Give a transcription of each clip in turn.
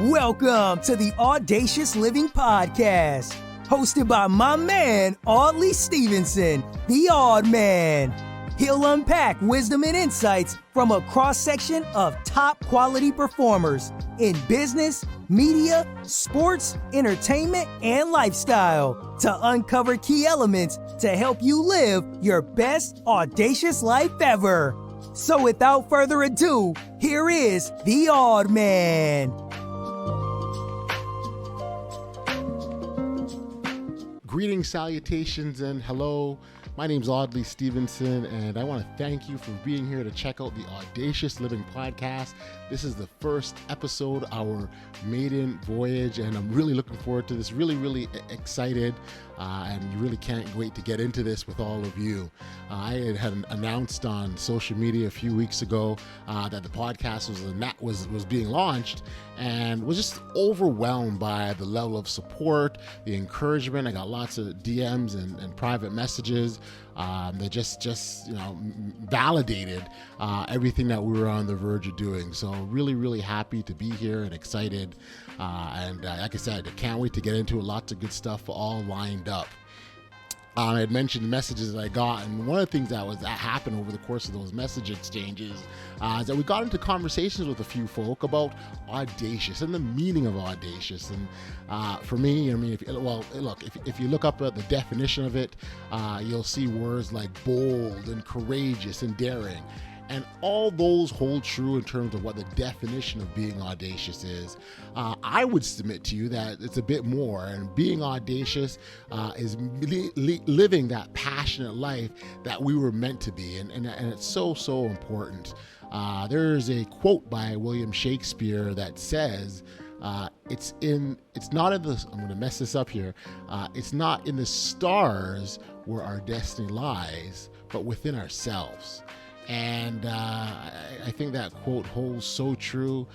Welcome to the Audacious Living Podcast, hosted by my man, Audley Stevenson, the Odd Man. He'll unpack wisdom and insights from a cross-section of top-quality performers in business, media, sports, entertainment, and lifestyle to uncover key elements to help you live your best audacious life ever. So without further ado, here is the Odd Man. Greetings, salutations, and hello. My name's Audley Stevenson, and I want to thank you for being here to check out the Audacious Living Podcast. This is the first episode, our maiden voyage, and I'm really looking forward to this. Really excited, and really can't wait to get into this with all of you. I had announced on social media a few weeks ago that the podcast was being launched, and was just overwhelmed by the level of support, the encouragement. I got lots of DMs and private messages that just validated everything that we were on the verge of doing. So really happy to be here and excited, and like I said, I can't wait to get into it. Lots of good stuff all lined up. I had mentioned the messages that I got, and one of the things that happened over the course of those message exchanges is that we got into conversations with a few folk about audacious and the meaning of audacious. And for me, if you look up the definition of it, you'll see words like bold and courageous and daring. And all those hold true in terms of what the definition of being audacious is. I would submit to you that it's a bit more, and being audacious is living that passionate life that we were meant to be, and it's so important. There's a quote by William Shakespeare that says, it's not in the, I'm going to mess this up here, it's not in the stars where our destiny lies, but within ourselves. And I think that quote holds so true.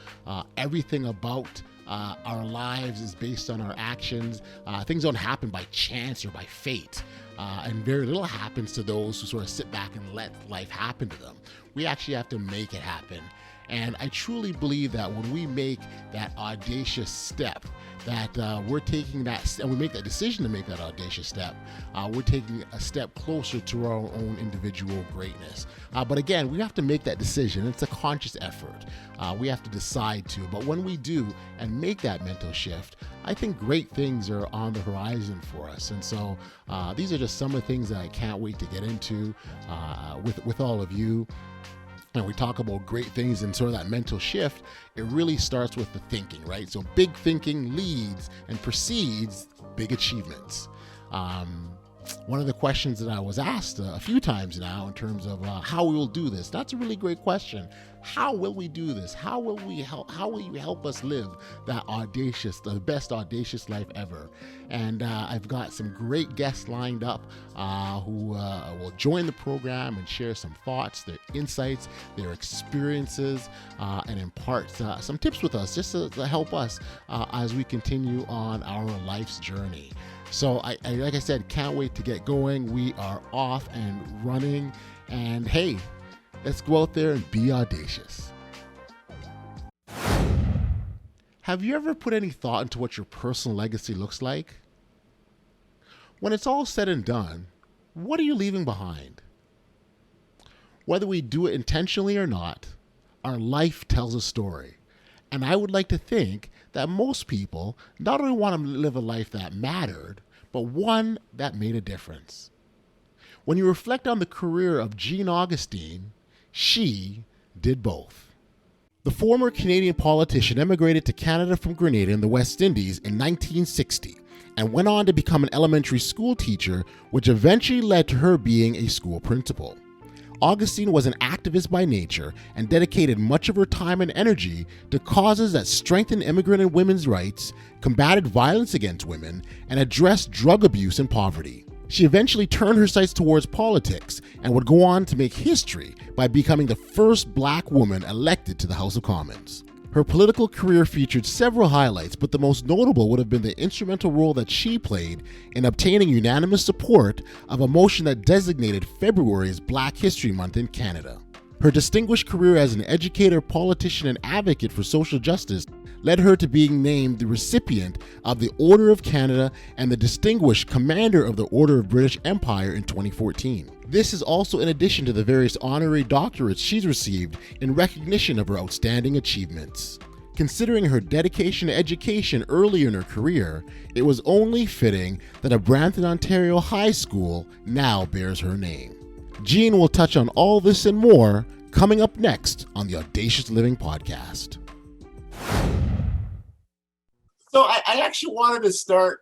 Everything about our lives is based on our actions. Things don't happen by chance or by fate. And very little happens to those who sort of sit back and let life happen to them. We actually have to make it happen. And I truly believe that when we make that audacious step, that we're taking that, and we make that decision to make that audacious step, we're taking a step closer to our own individual greatness. But again, we have to make that decision. It's a conscious effort. We have to decide to. But when we do and make that mental shift, I think great things are on the horizon for us. And so these are just some of the things that I can't wait to get into with all of you. And we talk about great things and sort of that mental shift. It really starts with the thinking, right? So big thinking leads and precedes big achievements. One of the questions that I was asked a few times now in terms of how we will do this, that's a really great question. How will we do this? How will you help us live that the best audacious life ever? And I've got some great guests lined up who will join the program and share some thoughts, their insights, their experiences, and impart some tips with us just to help us as we continue on our life's journey. So I like I said, can't wait to get going. We are off and running, and hey, let's go out there and be audacious. Have you ever put any thought into what your personal legacy looks like? When it's all said and done, what are you leaving behind? Whether we do it intentionally or not, our life tells a story. And I would like to think that most people not only want to live a life that mattered, but one that made a difference. When you reflect on the career of Jean Augustine, she did both. The former Canadian politician emigrated to Canada from Grenada in the West Indies in 1960 and went on to become an elementary school teacher, which eventually led to her being a school principal. Augustine was an activist by nature and dedicated much of her time and energy to causes that strengthened immigrant and women's rights, combated violence against women, and addressed drug abuse and poverty. She eventually turned her sights towards politics and would go on to make history by becoming the first Black woman elected to the House of Commons. Her political career featured several highlights, but the most notable would have been the instrumental role that she played in obtaining unanimous support of a motion that designated February as Black History Month in Canada. Her distinguished career as an educator, politician, and advocate for social justice led her to being named the recipient of the Order of Canada and the Distinguished Commander of the Order of British Empire in 2014. This is also in addition to the various honorary doctorates she's received in recognition of her outstanding achievements. Considering her dedication to education early in her career, it was only fitting that a Brampton, Ontario high school now bears her name. Jean will touch on all this and more coming up next on the Audacious Living Podcast. So I actually wanted to start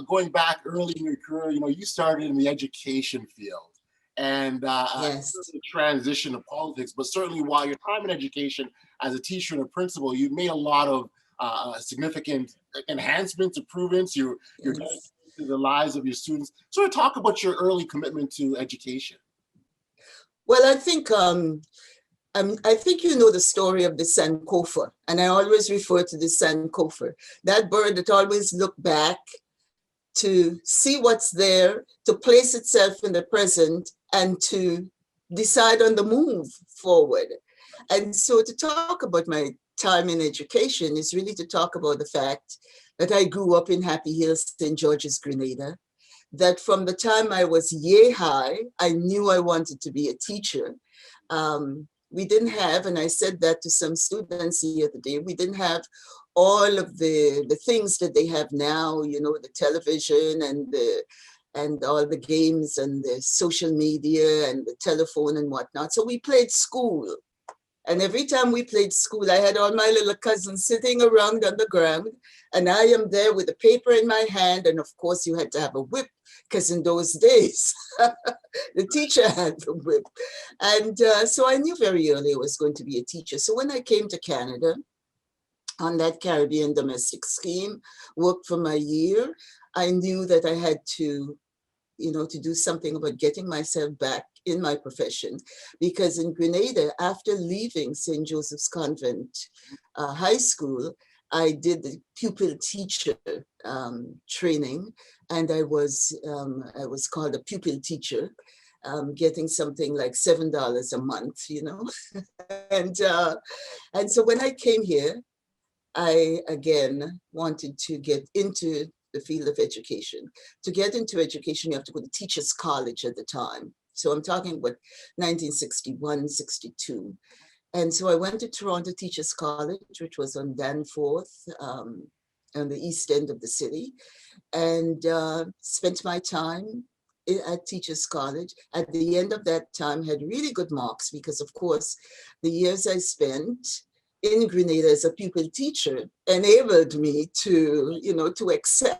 going back early in your career. You started in the education field and Yes. the transition to politics, but certainly while your time in education as a teacher and a principal, you made a lot of significant enhancements, improvements. You're dedicated to the lives of your students. Sort of talk about your early commitment to education. Well, I think you know the story of the Sankofa, and I always refer to the Sankofa, that bird that always looked back to see what's there, to place itself in the present, and to decide on the move forward. And so to talk about my time in education is really to talk about the fact that I grew up in Happy Hills, St. George's, Grenada, that from the time I was yay high, I knew I wanted to be a teacher. We didn't have, and I said that to some students the other day, we didn't have all of the things that they have now, the television and all the games and the social media and the telephone and whatnot. So we played school. And every time we played school, I had all my little cousins sitting around on the ground, and I am there with a paper in my hand. And of course, you had to have a whip, because in those days, the teacher had the whip. And so I knew very early I was going to be a teacher. So when I came to Canada on that Caribbean domestic scheme, worked for my year, I knew that I had to do something about getting myself back in my profession, because in Grenada, after leaving St. Joseph's Convent High School, I did the pupil teacher training, and I was called a pupil teacher, getting something like $7 a month, and so when I came here, I again wanted to get into the field of education. To get into education, you have to go to teachers' college at the time. So I'm talking about 1961, 62. And so I went to Toronto Teachers College, which was on Danforth, on the east end of the city, and spent my time at Teachers College. At the end of that time, had really good marks because, of course, the years I spent in Grenada as a pupil teacher enabled me to excel.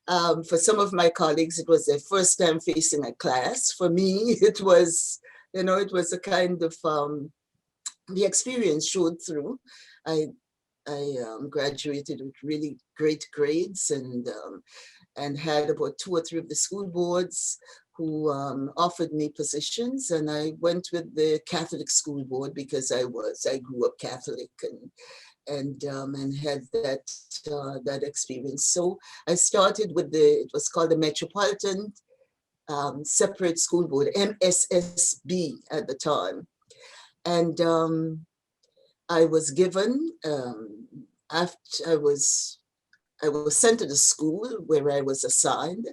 For some of my colleagues, it was their first time facing a class. For me, it was a kind of, the experience showed through. I graduated with really great grades and had about 2 or 3 of the school boards who offered me positions, and I went with the Catholic school board because I grew up Catholic and had that experience. So I started with it was called the Metropolitan Separate School Board, MSSB at the time, and I was given after I was sent to the school where I was assigned.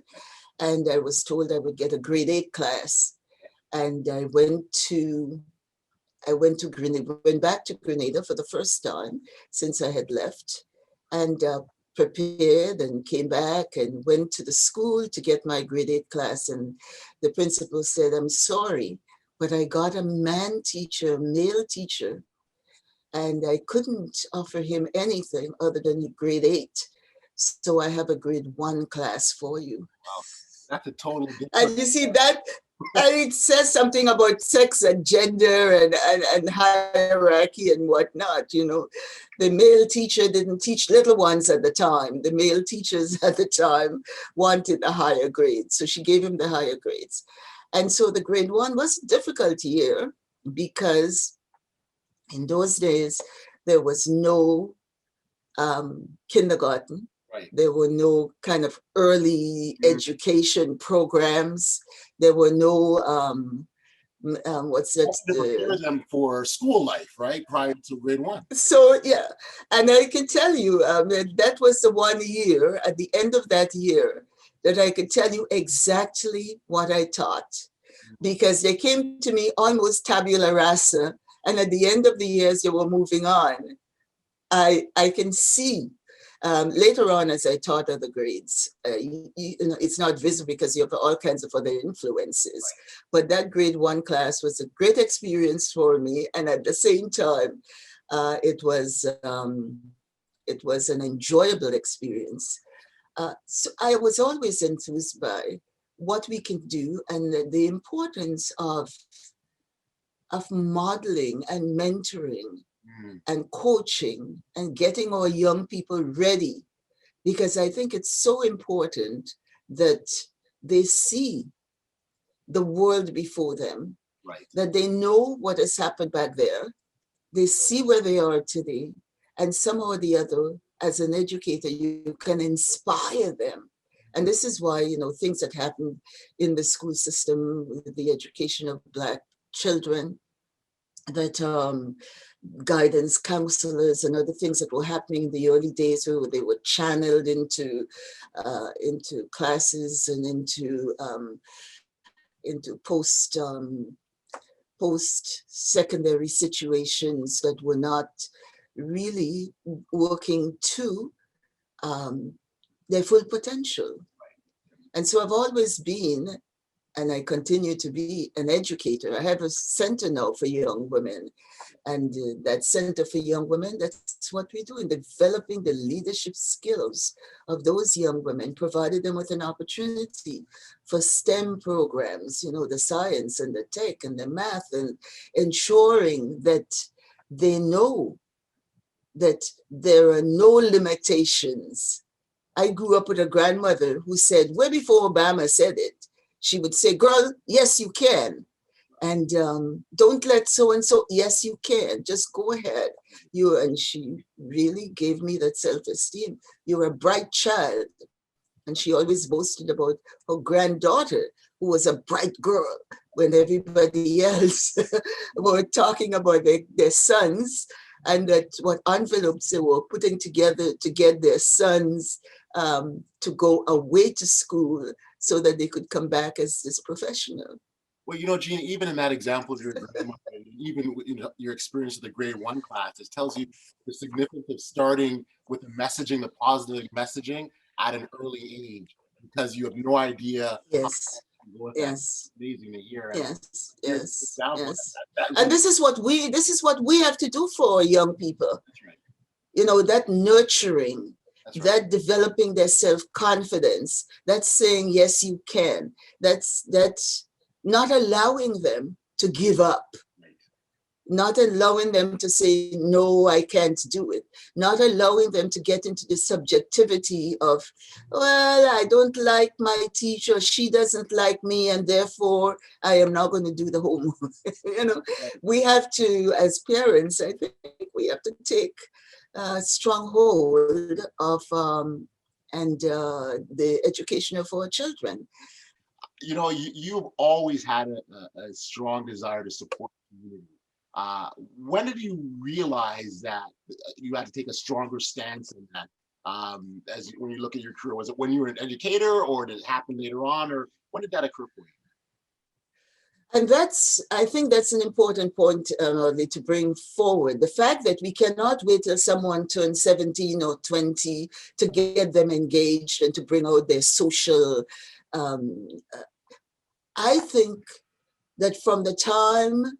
And I was told I would get a grade 8 class. And I went back to Grenada for the first time since I had left, and prepared and came back and went to the school to get my grade 8 class. And the principal said, "I'm sorry, but I got a male teacher, and I couldn't offer him anything other than grade 8. So I have a grade 1 class for you." Wow. That's a total difference. And you see that, and it says something about sex and gender and hierarchy and whatnot. The male teacher didn't teach little ones at the time. The male teachers at the time wanted a higher grade, so she gave him the higher grades. And so the grade 1 was a difficult year because in those days there was no kindergarten. Right. There were no kind of early education programs. There were no what's that? To prepare them for school life, right? Prior to grade 1. So, yeah. And I can tell you that was the one year, at the end of that year, that I could tell you exactly what I taught. Because they came to me almost tabula rasa. And at the end of the years, they were moving on. I can see later on as I taught other grades, it's not visible because you have all kinds of other influences. But that grade 1 class was a great experience for me. And at the same time, it was an enjoyable experience. So I was always enthused by what we can do and the importance of modeling and mentoring and coaching and getting our young people ready, because I think it's so important that they see the world before them, that they know what has happened back there, they see where they are today, and somehow or the other, as an educator, you can inspire them. And this is why, things that happen in the school system, with the education of Black children, that guidance counselors and other things that were happening in the early days, where they were channeled into classes and into post-secondary situations that were not really working to their full potential. And so I've always been, and I continue to be, an educator. I have a center now for young women. And that Center for Young Women, that's what we do in developing the leadership skills of those young women, provided them with an opportunity for STEM programs, the science and the tech and the math, and ensuring that they know that there are no limitations. I grew up with a grandmother who said, way before Obama said it, she would say, girl, yes, you can. And don't let so-and-so, yes, you can, just go ahead. And she really gave me that self-esteem. You're a bright child. And she always boasted about her granddaughter, who was a bright girl, when everybody else were talking about their sons, and that what envelopes they were putting together to get their sons to go away to school so that they could come back as this professional. Well, Jean, even in that example of your grandmother, even your experience with the grade 1 class, it tells you the significance of starting with the messaging, the positive messaging at an early age, because you have no idea. Yes. Yes. Amazing to hear. Yes. That and this is what we have to do for our young people. That's right. That nurturing. Right. That developing their self-confidence, that's saying, yes, you can. That's not allowing them to give up, not allowing them to say, no, I can't do it, not allowing them to get into the subjectivity of, well, I don't like my teacher, she doesn't like me, and therefore I am not going to do the homework. We have to, as parents, I think we have to take a strong hold of the education of our children. You've always had a strong desire to support the community. When did you realize that you had to take a stronger stance in that? When you look at your career, was it when you were an educator, or did it happen later on, or when did that occur for you? And I think that's an important point to bring forward. The fact that we cannot wait till someone turns 17 or 20 to get them engaged and to bring out their social. I think that from the time,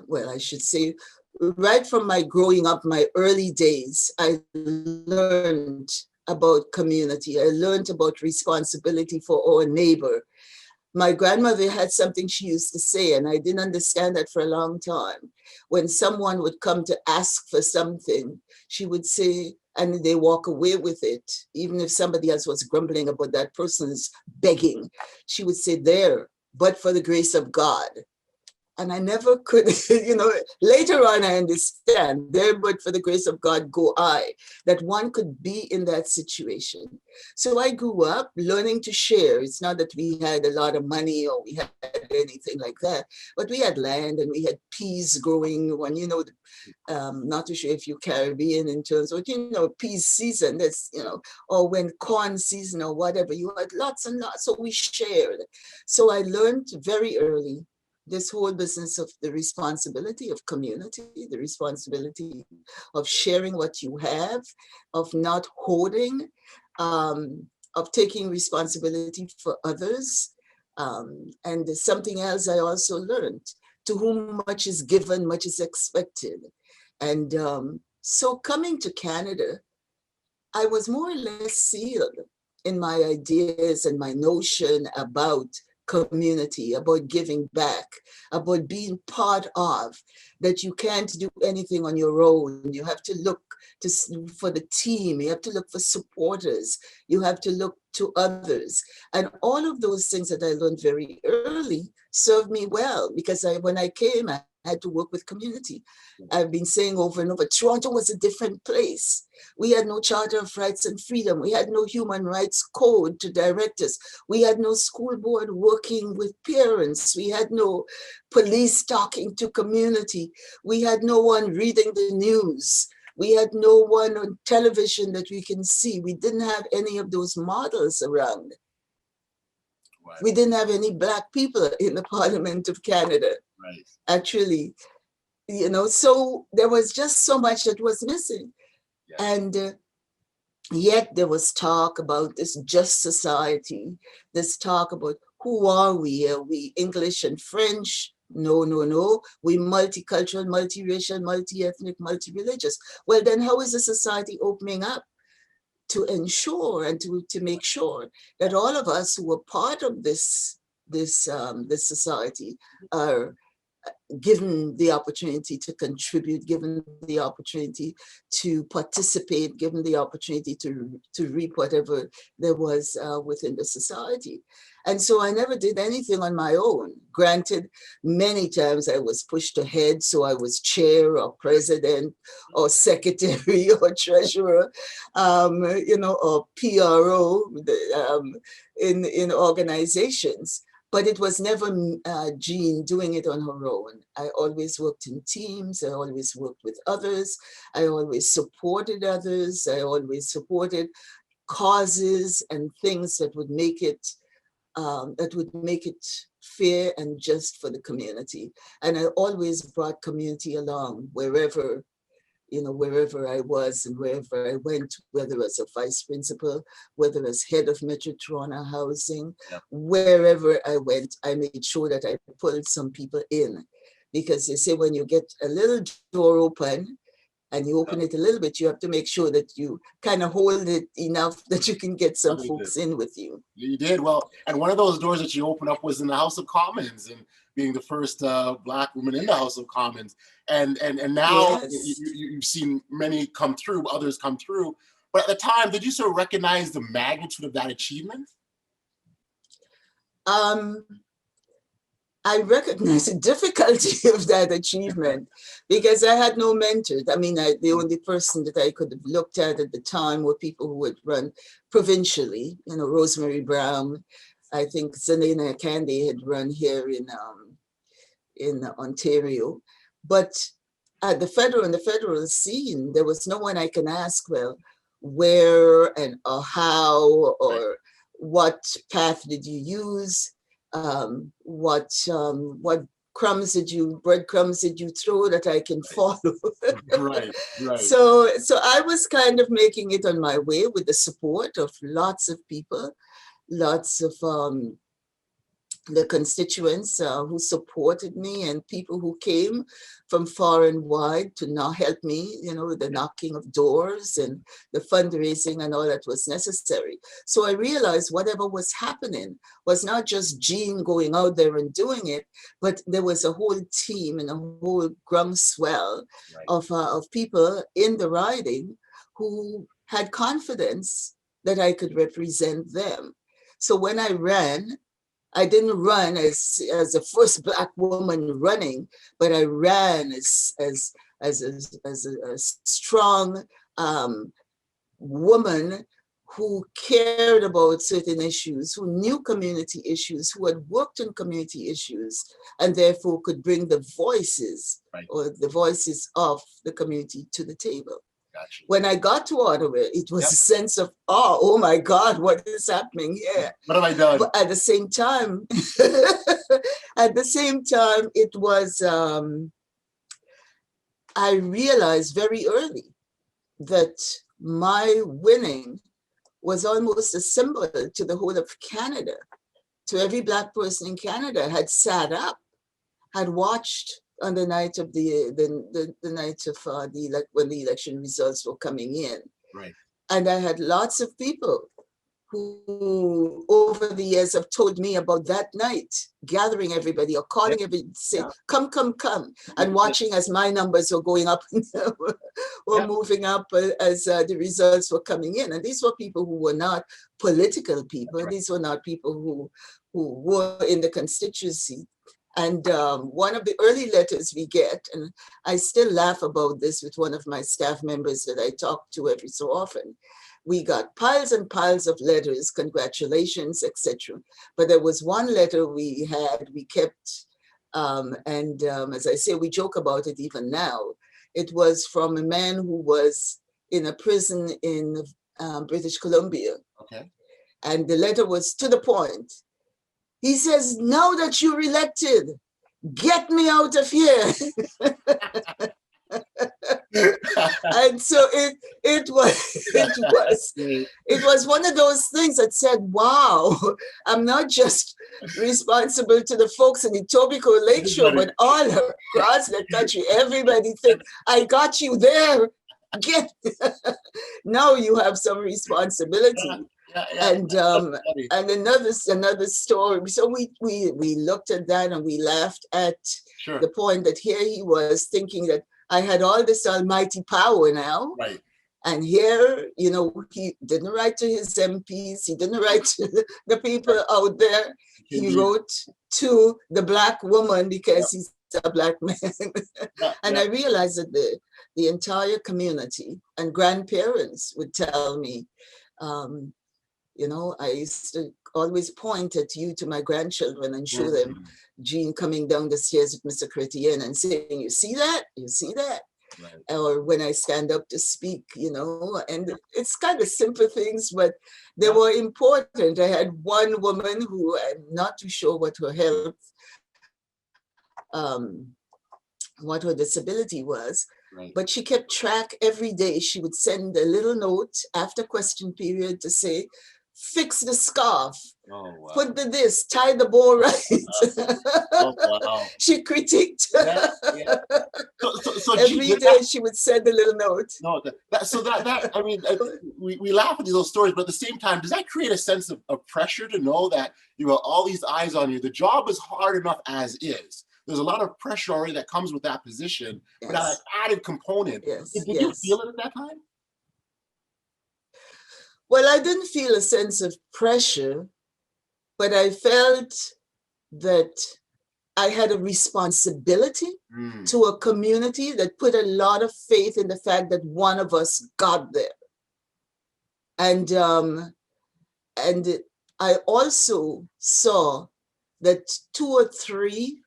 well, I should say, right from my growing up, my early days, I learned about community. I learned about responsibility for our neighbor. My grandmother had something she used to say, and I didn't understand that for a long time. When someone would come to ask for something, she would say, and they walk away with it, even if somebody else was grumbling about that person's begging, she would say, there, but for the grace of God. And I never could, later on I understand, there but for the grace of God go I, that one could be in that situation. So I grew up learning to share. It's not that we had a lot of money or we had anything like that, but we had land and we had peas growing when, not too sure if you Caribbean in terms of, peas season, that's, or when corn season or whatever, you had lots and lots. So we shared. So I learned very early this whole business of the responsibility of community, the responsibility of sharing what you have, of not hoarding, of taking responsibility for others. And there's something else I also learned: to whom much is given, much is expected. And so coming to Canada, I was more or less sealed in my ideas and my notion about community, about giving back, about being part of, that you can't do anything on your own. You have to look for the team. You have to look for supporters. You have to look to others. And all of those things that I learned very early served me well, because when I came, I had to work with community. I've been saying over and over, Toronto was a different place. We had no Charter of Rights and Freedom. We had no human rights code to direct us. We had no school board working with parents. We had no police talking to community. We had no one reading the news. We had no one on television that we can see. We didn't have any of those models around. Right. We didn't have any Black people in the Parliament of Canada. Right. Actually, so there was just so much that was missing. Yeah. And yet there was talk about this just society, this talk about who are we? Are we English and French? No. We multicultural, multiracial, multi-ethnic, multi-religious. Well, then how is the society opening up to ensure and to make sure that all of us who are part of this society are given the opportunity to contribute, given the opportunity to participate, given the opportunity to reap whatever there was within the society. And so I never did anything on my own. Granted, many times I was pushed ahead, so I was chair or president or secretary or treasurer, or PRO in organizations. But it was never Jean doing it on her own. I always worked in teams. I always worked with others. I always supported others. I always supported causes and things that would make it fair and just for the community. And I always brought community along wherever I was and wherever I went, whether as a vice principal, whether as head of Metro Toronto Housing, wherever I went, I made sure that I pulled some people in. Because they say when you get a little door open and you open it a little bit, you have to make sure that you kind of hold it enough that you can get some folks in with you. You did. Well, and one of those doors that you opened up was in the House of Commons, and being the first Black woman in the House of Commons. And now you've seen many come through, others come through. But at the time, did you sort of recognize the magnitude of that achievement? I recognize the difficulty of that achievement because I had no mentors. I mean, the only person that I could have looked at the time were people who would run provincially, Rosemary Brown. I think Zelena Candy had run here in Ontario. But at the federal scene, there was no one I can ask, well, where and or how or what path did you use? What breadcrumbs did you throw that I can follow? Right. So I was kind of making it on my way with the support of lots of people, lots of the constituents who supported me and people who came from far and wide to not help me, the knocking of doors and the fundraising and all that was necessary. So I realized whatever was happening was not just Jean going out there and doing it, but there was a whole team and a whole groundswell of people in the riding who had confidence that I could represent them. So when I ran, I didn't run as the first Black woman running, but I ran as a strong woman who cared about certain issues, who knew community issues, who had worked on community issues, and therefore could bring the voices or the voices of the community to the table. Gotcha. When I got to Ottawa, it was a sense of awe. Oh my God, what is happening here? What have I done? But at the same time, it was, I realized very early that my winning was almost a symbol to the whole of Canada, to every Black person in Canada had sat up, had watched on the night of when the election results were coming in. Right. And I had lots of people who over the years have told me about that night, gathering everybody or calling everybody to say, come, and watching as my numbers were going up or moving up as the results were coming in. And these were people who were not political people. These were not people who were in the constituency. And one of the early letters we get, and I still laugh about this with one of my staff members that I talk to every so often, we got piles and piles of letters, congratulations, etc. But there was one letter we kept, as I say, we joke about it even now. It was from a man who was in a prison in British Columbia. Okay. And the letter was to the point. He says, now that you're elected, get me out of here. And so it was one of those things that said, wow, I'm not just responsible to the folks in the Etobicoke Lakeshore, but all across the country. Everybody think, I got you there. Now you have some responsibility. And another story. So we looked at that and we laughed at the point that here he was thinking that I had all this almighty power now. Right. And here, he didn't write to his MPs. He didn't write to the people out there. He wrote to the Black woman because he's a Black man. I realized that the entire community and grandparents would tell me, I used to always point at you to my grandchildren and show them Jean coming down the stairs with Mr. Chrétien and saying, you see that? You see that? Right. Or when I stand up to speak, and it's kind of simple things, but they were important. I had one woman who I'm not too sure what her health, what her disability was, but she kept track every day. She would send a little note after question period to say, fix the scarf, put this, tie the bow right. She critiqued. So every day she would send a little note. We laugh at those stories, but at the same time, does that create a sense of pressure to know that you have all these eyes on you? The job is hard enough as is. There's a lot of pressure already that comes with that position, but that added component. Did you feel it at that time? Well, I didn't feel a sense of pressure, but I felt that I had a responsibility to a community that put a lot of faith in the fact that one of us got there. And I also saw that three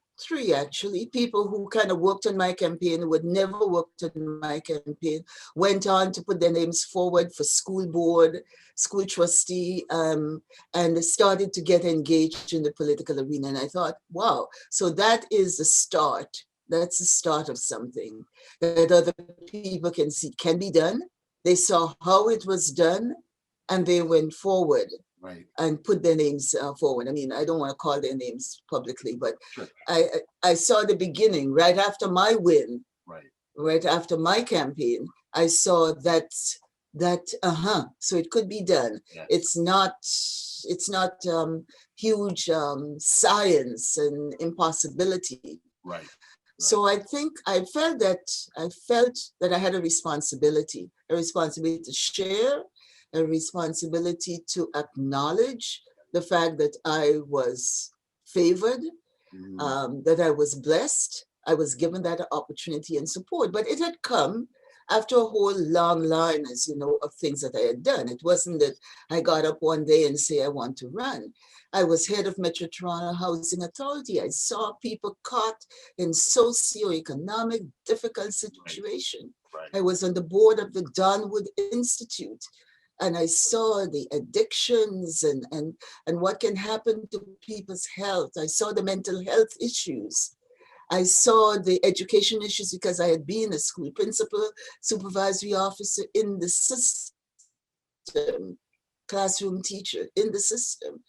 actually, people who kind of worked on my campaign, who had never worked on my campaign, went on to put their names forward for school board, school trustee, and started to get engaged in the political arena. And I thought, wow, so that is the start. That's the start of something that other people can see can be done. They saw how it was done and they went forward. Right. And put their names forward. I mean, I don't want to call their names publicly, but I saw the beginning right after my win, right after my campaign. I saw that so it could be done. Yeah. It's not huge science and impossibility. Right. So I think I felt that I had a responsibility to share, a responsibility to acknowledge the fact that I was favored, that I was blessed. I was given that opportunity and support, but it had come after a whole long line, as you know, of things that I had done. It wasn't that I got up one day and say I want to run. I was head of Metro Toronto Housing Authority. I saw people caught in socioeconomic difficult situation. Right. I was on the board of the Donwood Institute, and I saw the addictions and what can happen to people's health. I saw the mental health issues. I saw the education issues because I had been a school principal, supervisory officer in the system, classroom teacher in the system.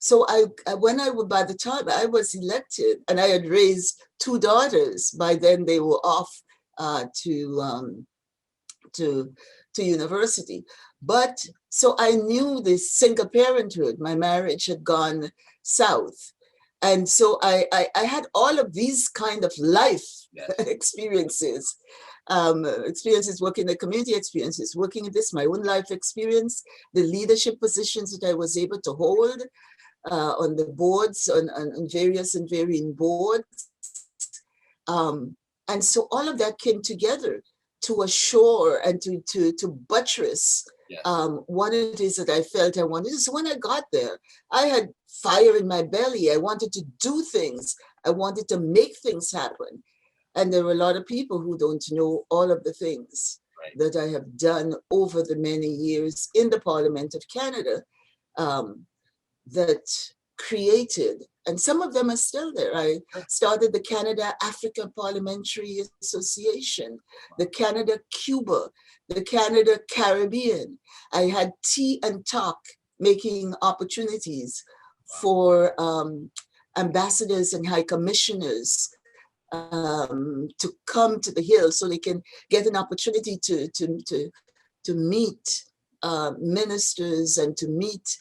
So by the time I was elected, and I had raised two daughters, by then they were off to university. But so I knew the single parenthood. My marriage had gone south. And so I had all of these kind of life experiences, experiences working in the community, experiences working in this, my own life experience, the leadership positions that I was able to hold on the boards, on various and varying boards. And so all of that came together to assure and to buttress what it is that I felt I wanted. So when I got there, I had fire in my belly. I wanted to do things. I wanted to make things happen. And there were a lot of people who don't know all of the things that I have done over the many years in the Parliament of Canada that created, and some of them are still there. I started the Canada Africa Parliamentary Association, the Canada Cuba, the Canada Caribbean. I had tea and talk, making opportunities for ambassadors and high commissioners to come to the Hill so they can get an opportunity to meet ministers and to meet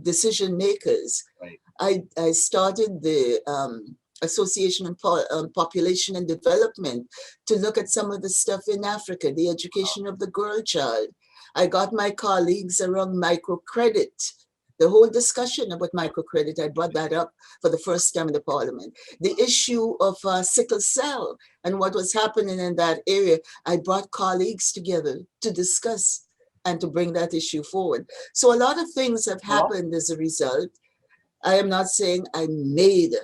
decision makers. I started the Association on Population and Development to look at some of the stuff in Africa, the education of the girl child. I got my colleagues around microcredit. The whole discussion about microcredit, I brought that up for the first time in the Parliament. The issue of sickle cell and what was happening in that area, I brought colleagues together to discuss and to bring that issue forward. So a lot of things have happened as a result. I am not saying I made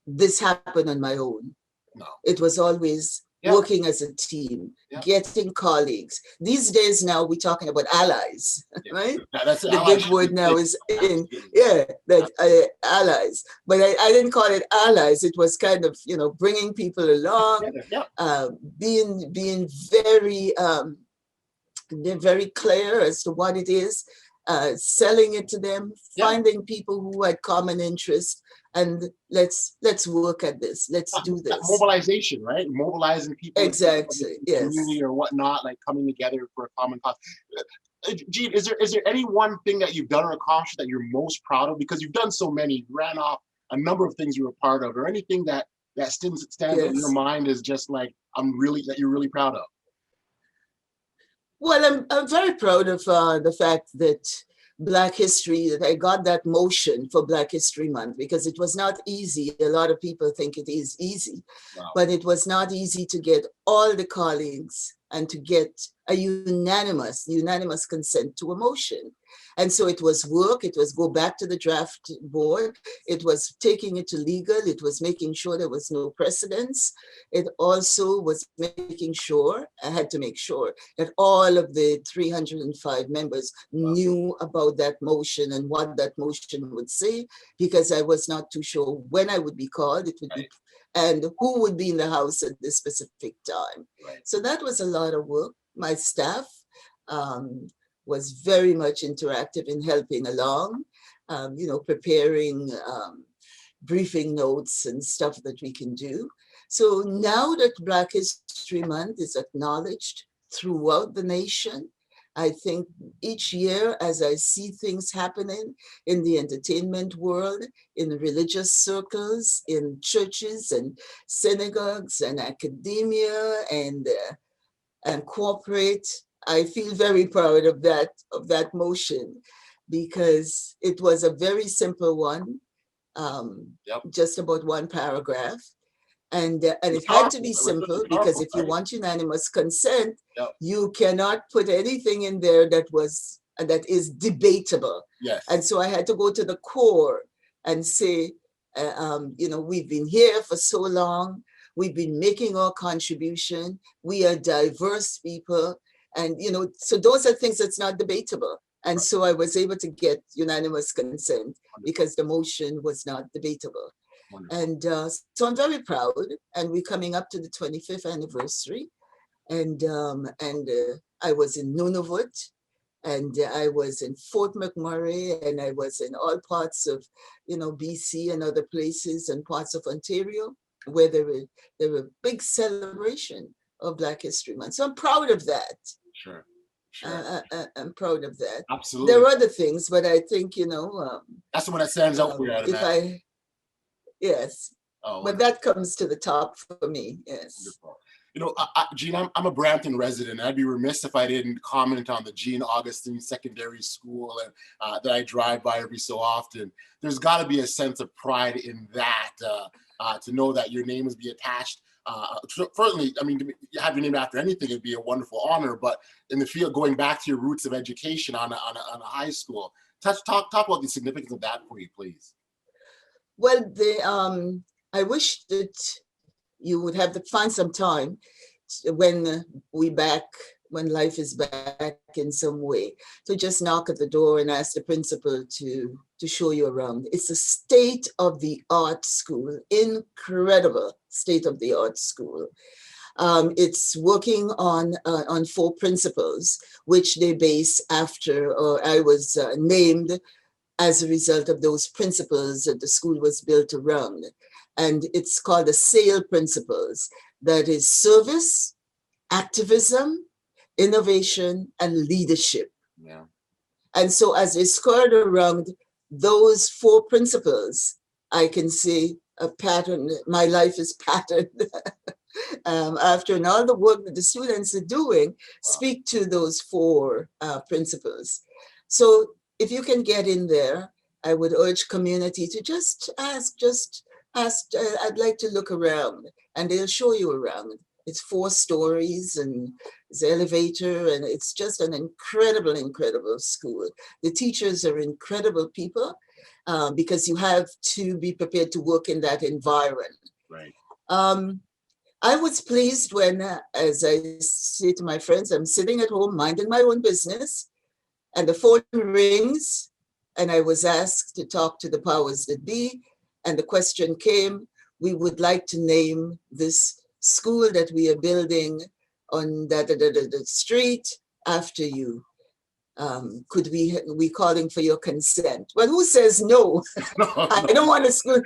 this happen on my own. No. It was always working as a team, getting colleagues. These days now we're talking about allies, right? That's the big word now is in, allies. But I didn't call it allies. It was kind of, bringing people along, being very, they're very clear as to what it is, selling it to them, finding people who had common interest, and let's work at this. Let's do this. Mobilization, right? Mobilizing people, exactly, yes, community or whatnot, like coming together for a common cause. Jean, is there any one thing that you've done or accomplished that you're most proud of? Because you've done so many, you ran off a number of things you were part of, or anything that stands in your mind is just like that you're really proud of. Well, I'm very proud of the fact that Black History, that I got that motion for Black History Month, because it was not easy. A lot of people think it is easy, but it was not easy to get all the colleagues and to get a unanimous consent to a motion. And so it was work, it was go back to the draft board, it was taking it to legal, it was making sure there was no precedence. It also was making sure, I had to make sure that all of the 305 members knew about that motion and what that motion would say, because I was not too sure when I would be called, it would be, and who would be in the House at this specific time. So that was a lot of work. My staff was very much interactive in helping along, preparing briefing notes and stuff that we can do. So now that Black History Month is acknowledged throughout the nation, I think each year as I see things happening in the entertainment world, in religious circles, in churches and synagogues and academia and corporate, I feel very proud of that motion, because it was a very simple one, Yep. just about one paragraph. And it had powerful. to be It was simple really because powerful, if you right? want unanimous consent, Yep. you cannot put anything in there that is debatable. Yes. And so I had to go to the core and say, we've been here for so long. We've been making our contribution. We are diverse people. And, so those are things that's not debatable. And Right. so I was able to get unanimous consent Wonderful. because the motion was not debatable. Wonderful. And so I'm very proud. And we're coming up to the 25th anniversary. And I was in Nunavut, and I was in Fort McMurray, and I was in all parts of, BC and other places and parts of Ontario where there were big celebration of Black History Month. So I'm proud of that. Sure. I'm proud of that. Absolutely. There are other things, but I think, that's the one that stands out for you. Yes. Oh, but that comes to the top for me. Yes. Wonderful. Jean, I'm a Brampton resident. I'd be remiss if I didn't comment on the Jean Augustine Secondary School that I drive by every so often. There's got to be a sense of pride in that, to know that your name is be attached. Certainly, I mean, to have your name after anything would be a wonderful honor. But in the field, going back to your roots of education on a high school, talk about the significance of that for you, please. Well, I wish that you would have to find some time when life is back in some way, to just knock at the door and ask the principal to show you around. It's a state-of-the-art school, incredible state-of-the-art school. It's working on 4 principles, which they base after, or I was named as a result of those principles that the school was built around. And it's called the SAIL principles. That is service, activism, innovation, and leadership. Yeah. And so as they scored around those 4 principles, I can see a pattern. My life is patterned after, and all the work that the students are doing speak to those 4 principles. So if you can get in there, I would urge community to just ask, I'd like to look around, and they'll show you around. It's 4 stories and it's an elevator, and it's just an incredible school. The teachers are incredible people, because you have to be prepared to work in that environment. Right. I was pleased when, as I say to my friends, I'm sitting at home minding my own business, and the phone rings, and I was asked to talk to the powers that be. And the question came, we would like to name this school that we are building on the street after you. Could we calling for your consent? Well, who says no? I don't want a school.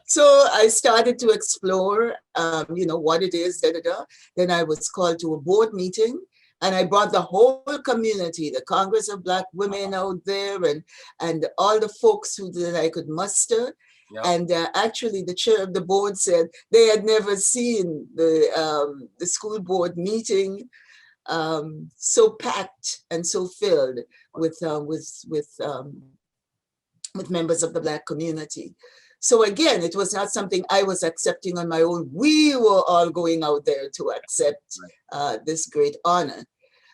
So I started to explore, what it is, Then I was called to a board meeting, and I brought the whole community, the Congress of Black Women out there, and all the folks that I could muster. Yep. And actually, the chair of the board said they had never seen the school board meeting so packed and so filled with members of the Black community. So again, it was not something I was accepting on my own. We were all going out there to accept this great honor.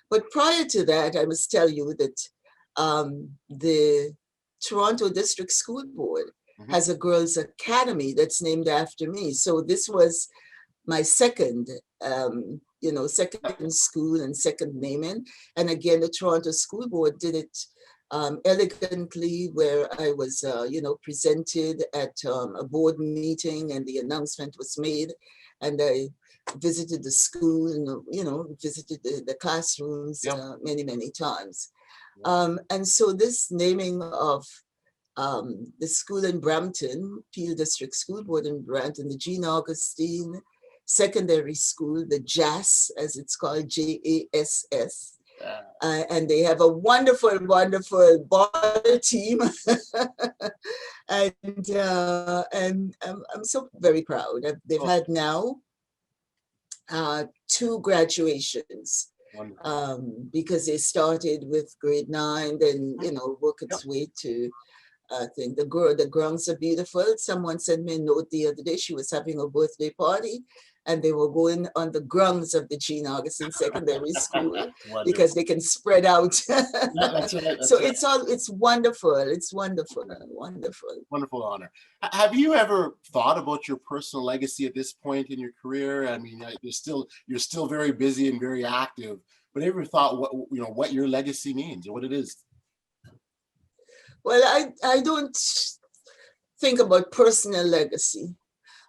But prior to that, I must tell you that the Toronto District School Board has a girls' academy that's named after me. So this was my second school and second naming. And again, the Toronto School Board did it elegantly, where I was, presented at a board meeting, and the announcement was made, and I visited the school and, visited the classrooms many times. And so this naming of the school in Brampton, Peel District School Board in Brampton, the Jean Augustine Secondary School, the JASS, as it's called, JASS. And they have a wonderful ball team. and I'm so very proud. They've had now 2 graduations. because they started with grade 9, then, work its way to, I think the grounds are beautiful. Someone sent me a note the other day. She was having a birthday party and they were going on the grounds of the Jean Augustine Secondary School because they can spread out. That's right. So it's wonderful. It's wonderful. Wonderful honor. Have you ever thought about your personal legacy at this point in your career? I mean, you're still very busy and very active, but ever thought what your legacy means or what it is? Well, I don't think about personal legacy.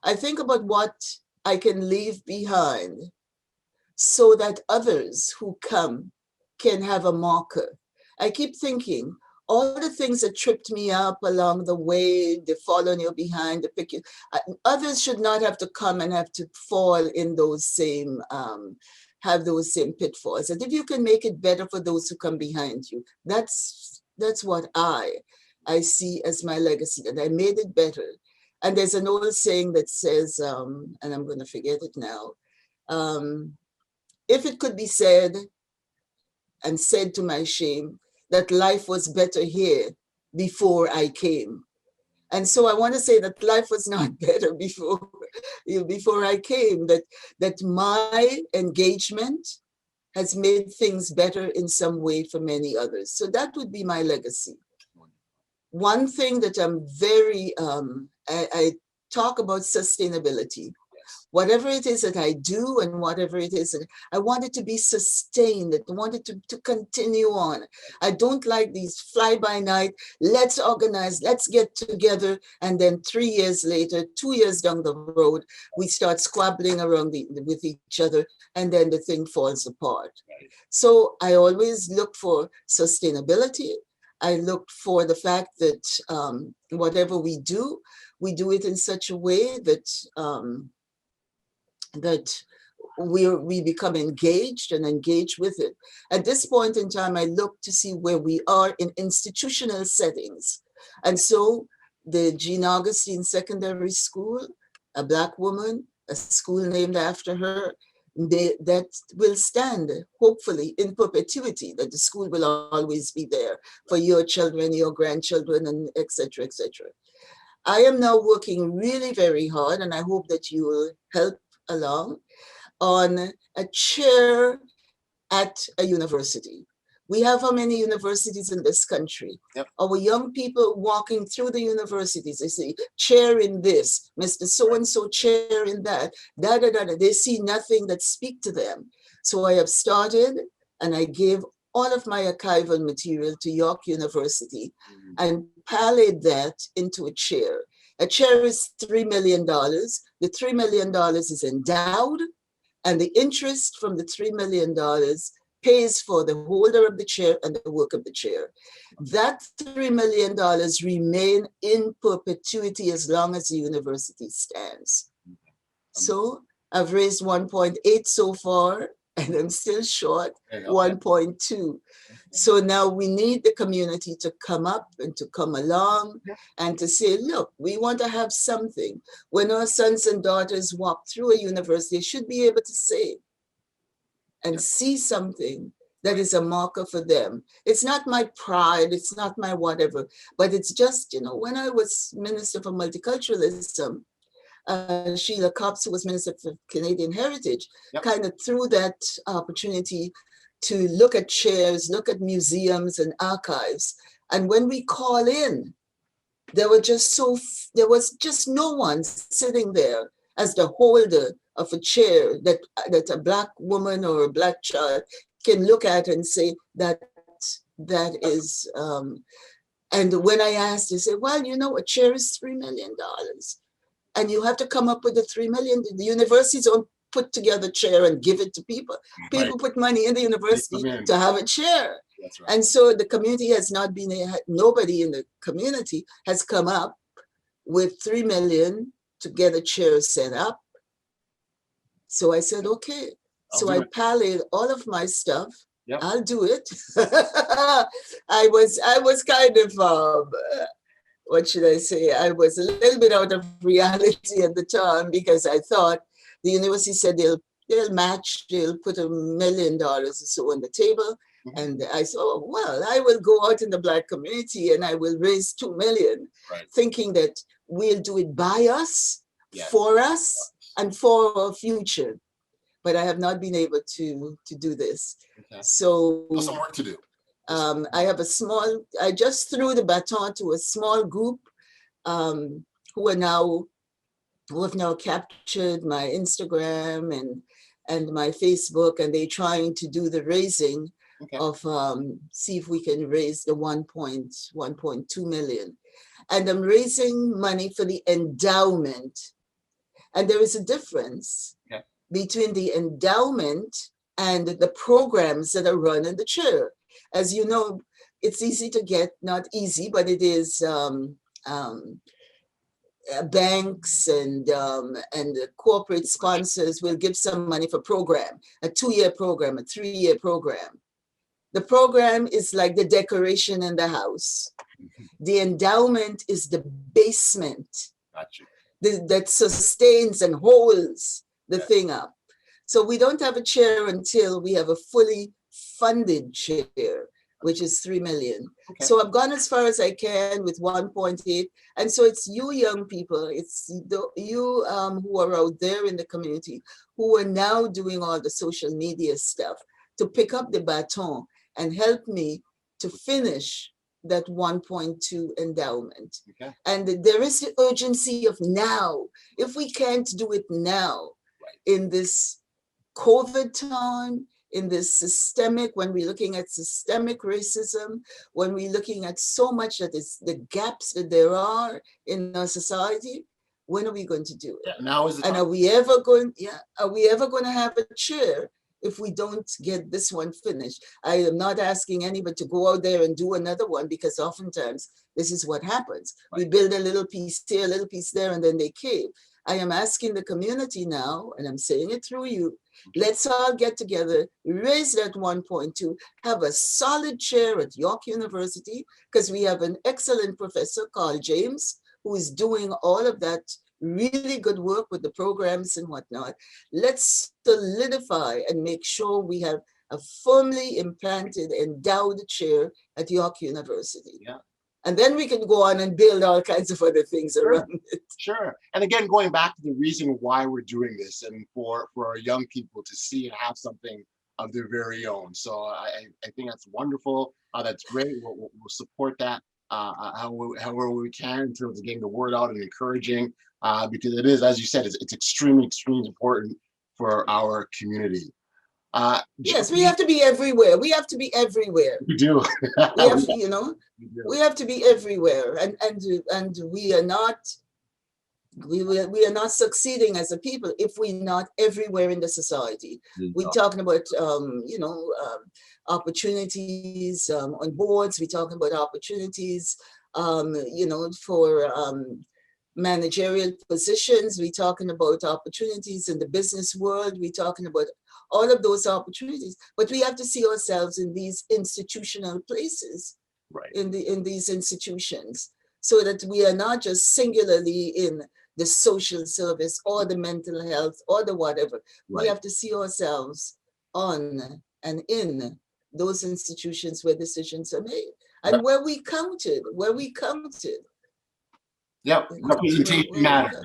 I think about what I can leave behind so that others who come can have a marker. I keep thinking, all the things that tripped me up along the way, they fall on your behind, they pick you. Others should not have to come and have to fall in those same, have those same pitfalls. And if you can make it better for those who come behind you, that's what I see as my legacy, that I made it better. And there's an old saying that says, and I'm going to forget it now, if it could be said, and said to my shame, that life was better here before I came. And so I want to say that life was not better before I came, that my engagement has made things better in some way for many others. So that would be my legacy. One thing that I'm very, I talk about sustainability. Whatever it is that I do and whatever it is, I want it to be sustained. I want it to continue on. I don't like these fly-by-night, let's organize, let's get together, and then 3 years later, 2 years down the road, we start squabbling around with each other, and then the thing falls apart. So I always look for sustainability. I look for the fact that whatever we do it in such a way that we become engaged with it. At this point in time, I look to see where we are in institutional settings. And so the Jean Augustine Secondary School, a Black woman, a school named after her, that will stand, hopefully, in perpetuity, that the school will always be there for your children, your grandchildren, and et cetera, et cetera. I am now working really very hard, and I hope that you will help along, on a chair at a university. We have how many universities in this country? Yep. Our young people walking through the universities, they say, chair in this, Mr. So-and-so chair in that, da-da-da-da. They see nothing that speak to them. So I have started, and I gave all of my archival material to York University and parlayed that into a chair. A chair is $3 million. The $3 million is endowed, and the interest from the $3 million pays for the holder of the chair and the work of the chair. That $3 million remain in perpetuity as long as the university stands. So I've raised 1.8 so far, and I'm still short 1.2. So now we need the community to come up and to come along and to say, look, we want to have something. When our sons and daughters walk through a university, they should be able to say and see something that is a marker for them. It's not my pride, it's not my whatever, but it's just, when I was Minister for Multiculturalism, Sheila Copps, who was Minister for Canadian Heritage, kind of threw that opportunity to look at chairs, look at museums and archives. And when we call in, there was just no one sitting there as the holder of a chair that a Black woman or a Black child can look at and say that is, and when I asked, they said, well, a chair is $3 million. And you have to come up with the $3 million. The universities don't put together a chair and give it to people. People put money in the university to have a chair. That's right. And so the community has not been, nobody in the community has come up with $3 million to get a chair set up. So I said, okay. So I parlayed all of my stuff. Yep. I'll do it. I was kind of, what should I say? I was a little bit out of reality at the time because I thought the university said they'll they'll match, they'll put $1 million or so on the table. Mhm. And I said, oh, well, I will go out in the Black community and I will raise 2 million, Right. thinking that we'll do it by us, Yes. for us, and for our future. But I have not been able to do this. Okay. So Still some work to do. I have I just threw the baton to a small group who have now captured my Instagram and my Facebook, and they're trying to do the raising of see if we can raise the 1.2 million. And I'm raising money for the endowment. And there is a difference between the endowment and the programs that are run in the church. As you know, it's easy to get, not easy, but it is banks and corporate sponsors will give some money for program, a 2-year program, a 3-year program. The program is like the decoration in the house. The endowment is the basement. Gotcha. That sustains and holds the thing up. So we don't have a chair until we have a fully funded chair, which is 3 million. Okay. So I've gone as far as I can with 1.8. And so it's you young people, it's you who are out there in the community who are now doing all the social media stuff to pick up the baton and help me to finish that 1.2 endowment. Okay. And there is the urgency of now. If we can't do it now, in this COVID time, in this systemic, when we're looking at systemic racism, when we're looking at so much that is the gaps that there are in our society, when are we going to do it? Now is the time. And are we ever going to have a chair if we don't get this one finished? I am not asking anybody to go out there and do another one, because oftentimes this is what happens. We build a little piece here, a little piece there, and then they cave. I am asking the community now, and I'm saying it through you, let's all get together, raise that 1.2, have a solid chair at York University, because we have an excellent professor called James, who is doing all of that really good work with the programs and whatnot. Let's solidify and make sure we have a firmly implanted, endowed chair at York University. Yeah. And then we can go on and build all kinds of other things around it. Sure. And again, going back to the reason why we're doing this, and for our young people to see and have something of their very own. So I think that's wonderful. That's great. We'll support that however we can in terms of getting the word out and encouraging, because it is, as you said, it's extremely, extremely important for our community. Yes, we have to be everywhere. We have to be everywhere. We do. We have, we have to be everywhere, and we are not. We are not succeeding as a people if we're not everywhere in the society. We're talking about opportunities on boards. We're talking about opportunities, for managerial positions. We're talking about opportunities in the business world. We're talking about all of those opportunities, but we have to see ourselves in these institutional places, in these institutions, so that we are not just singularly in the social service or the mental health or the whatever. We have to see ourselves on and in those institutions where decisions are made and where we counted. Yep, representation matters.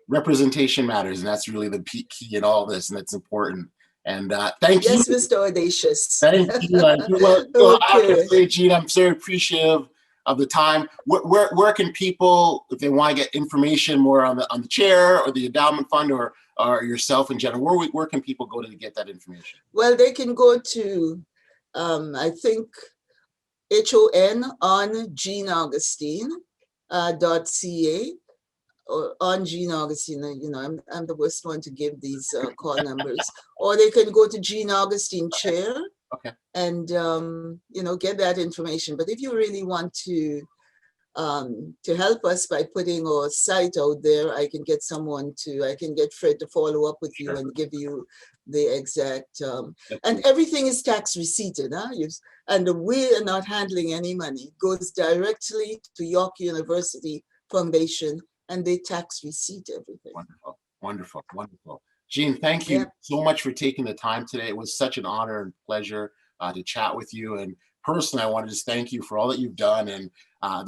Representation matters, and that's really the key in all this, and that's important. And thank you. Yes, Mr. Audacious. Thank you. Okay. Jean, I'm so appreciative of the time. Where can people, if they want to get information more on the chair or the endowment fund or yourself in general, where can people go to get that information? Well, they can go to, I think, on Jean Augustine .ca. Or on Jean Augustine, I'm the worst one to give these call numbers. Or they can go to Jean Augustine Chair, and get that information. But if you really want to help us by putting our site out there, I can get Fred to follow up with you and give you the exact. And everything is tax receipted, and we are not handling any money. It goes directly to York University Foundation. And they tax receipt everything. Wonderful. Jean, thank you Yep. so much for taking the time today. It was such an honor and pleasure to chat with you. And personally, I want to just thank you for all that you've done and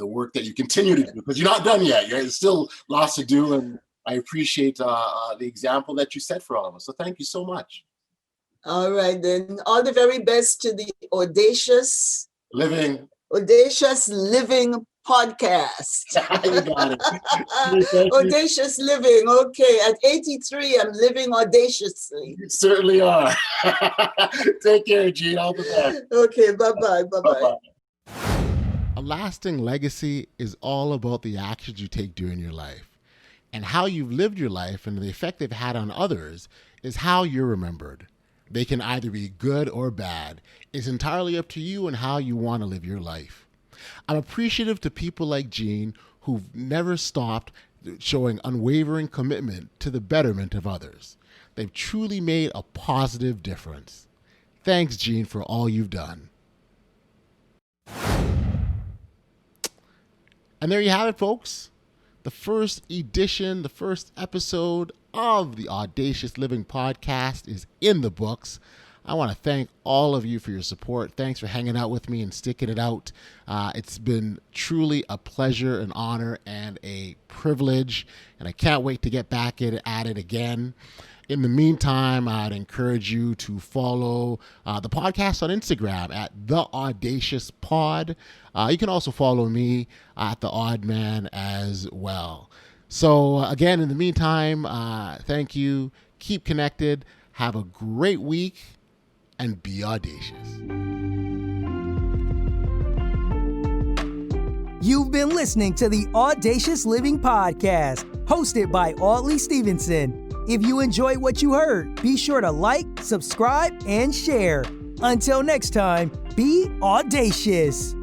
the work that you continue to do, because you're not done yet. There's still lots to do. And I appreciate the example that you set for all of us. So thank you so much. All right, then. All the very best to the Audacious Living. Podcast. You got it. Thank you. Audacious Living. Okay, at 83, I'm living audaciously. You certainly are. Take care, Jean. All the best. Okay, bye-bye. Bye-bye. A lasting legacy is all about the actions you take during your life. And how you've lived your life and the effect they've had on others is how you're remembered. They can either be good or bad. It's entirely up to you and how you want to live your life. I'm appreciative to people like Jean who've never stopped showing unwavering commitment to the betterment of others. They've truly made a positive difference. Thanks, Jean, for all you've done. And there you have it, folks. The first edition, the first episode of the Audacious Living Podcast is in the books. I want to thank all of you for your support. Thanks for hanging out with me and sticking it out. It's been truly a pleasure, an honor, and a privilege, and I can't wait to get back at it again. In the meantime, I'd encourage you to follow the podcast on Instagram at The Audacious Pod. You can also follow me at The Odd Man as well. So again, in the meantime, thank you. Keep connected. Have a great week and be audacious. You've been listening to the Audacious Living Podcast, hosted by Audley Stevenson. If you enjoyed what you heard, be sure to like, subscribe, and share. Until next time, be audacious.